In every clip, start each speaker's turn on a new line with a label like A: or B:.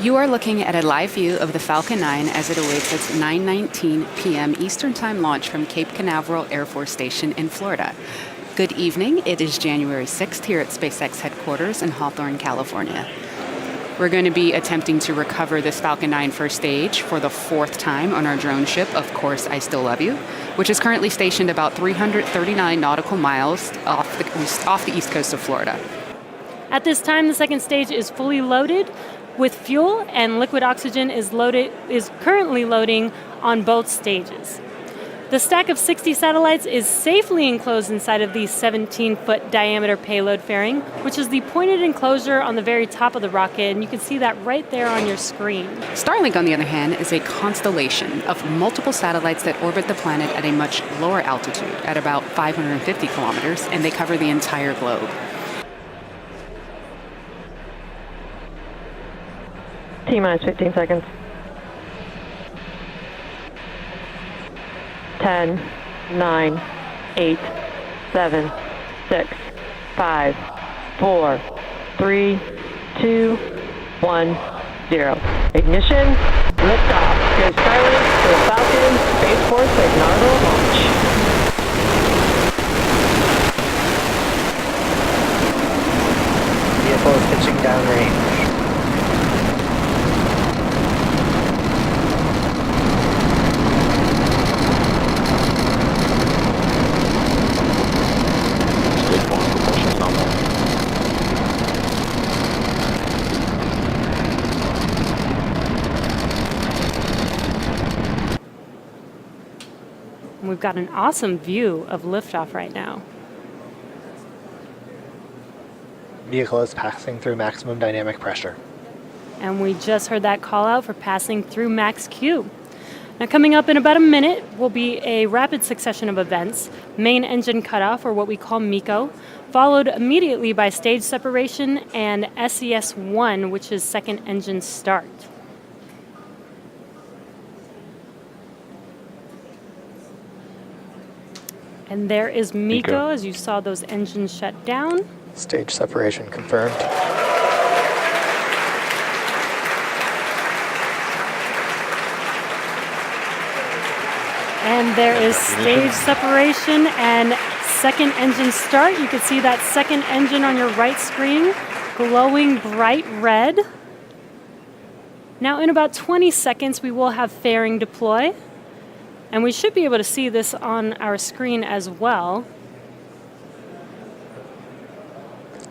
A: You are looking at a live view of the Falcon 9 as it awaits its 9:19 p.m. Eastern Time launch from Cape Canaveral Air Force Station in Florida. Good evening. It is January 6th here at SpaceX headquarters in Hawthorne, California. We're going to be attempting to recover this Falcon 9 first stage for the fourth time on our drone ship, Of Course I Still Love You, which is currently stationed about 339 nautical miles off the east coast of Florida.
B: At this time, the second stage is fully loaded with fuel, and liquid oxygen is currently loading on both stages. The stack of 60 satellites is safely enclosed inside of the 17-foot diameter payload fairing, which is the pointed enclosure on the very top of the rocket, and you can see that right there on your screen.
A: StarLink, on the other hand, is a constellation of multiple satellites that orbit the planet at a much lower altitude, at about 550 kilometers, and they cover the entire globe.
C: T-minus 15 seconds. 10, 9, 8, 7, 6, 5, 4, 3, 2, 1, 0. Ignition, liftoff. Here's StarLink for the Falcon Space Force inaugural launch.
D: Vehicle is pitching downrange.
B: We've got an awesome view of liftoff right now.
D: Vehicle is passing through maximum dynamic pressure.
B: And we just heard that call out for passing through max Q. Now, coming up in about a minute will be a rapid succession of events: main engine cutoff, or what we call MECO, followed immediately by stage separation and SES-1, which is second engine start. And there is MECO, as you saw those engines shut down.
D: Stage separation confirmed.
B: And there is stage separation and second engine start. You can see that second engine on your right screen glowing bright red. Now in about 20 seconds we will have fairing deploy. And we should be able to see this on our screen as well.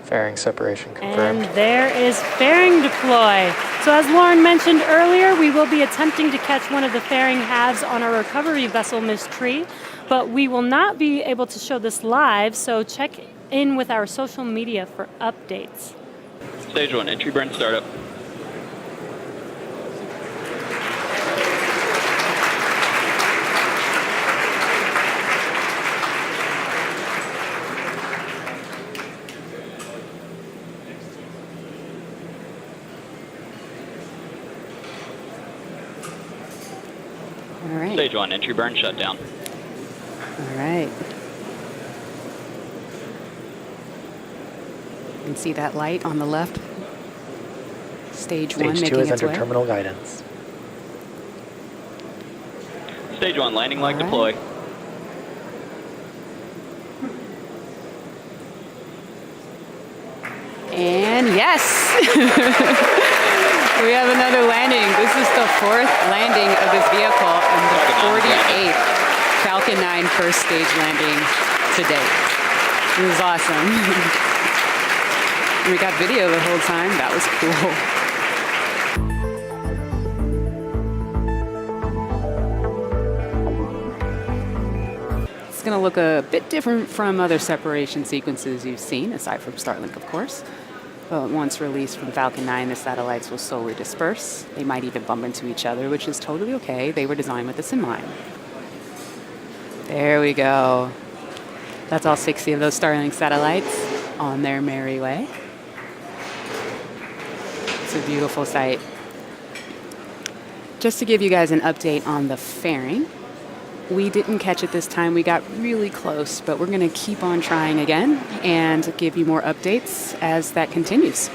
D: Fairing separation confirmed.
B: And there is fairing deploy. So as Lauren mentioned earlier, we will be attempting to catch one of the fairing halves on our recovery vessel, Miss Tree, but we will not be able to show this live, so check in with our social media for updates.
E: Stage 1, entry burn startup.
A: All right.
E: Stage 1, entry burn shutdown.
A: All right. You can see that light on the left. Stage 1
D: Stage 2
A: making
D: is
A: its
D: under
A: way.
D: terminal guidance.
E: Stage 1, landing leg
A: All
E: deploy.
A: And yes! We have another landing. This is the fourth landing of this vehicle and the 48th Falcon 9 first stage landing to date. It was awesome. We got video the whole time. That was cool. It's going to look a bit different from other separation sequences you've seen, aside from StarLink, of course. But once released from Falcon 9, the satellites will slowly disperse. They might even bump into each other, which is totally okay. They were designed with this in mind. There we go. That's all 60 of those StarLink satellites on their merry way. It's a beautiful sight. Just to give you guys an update on the fairing, we didn't catch it this time. We got really close, but we're going to keep on trying again and give you more updates as that continues.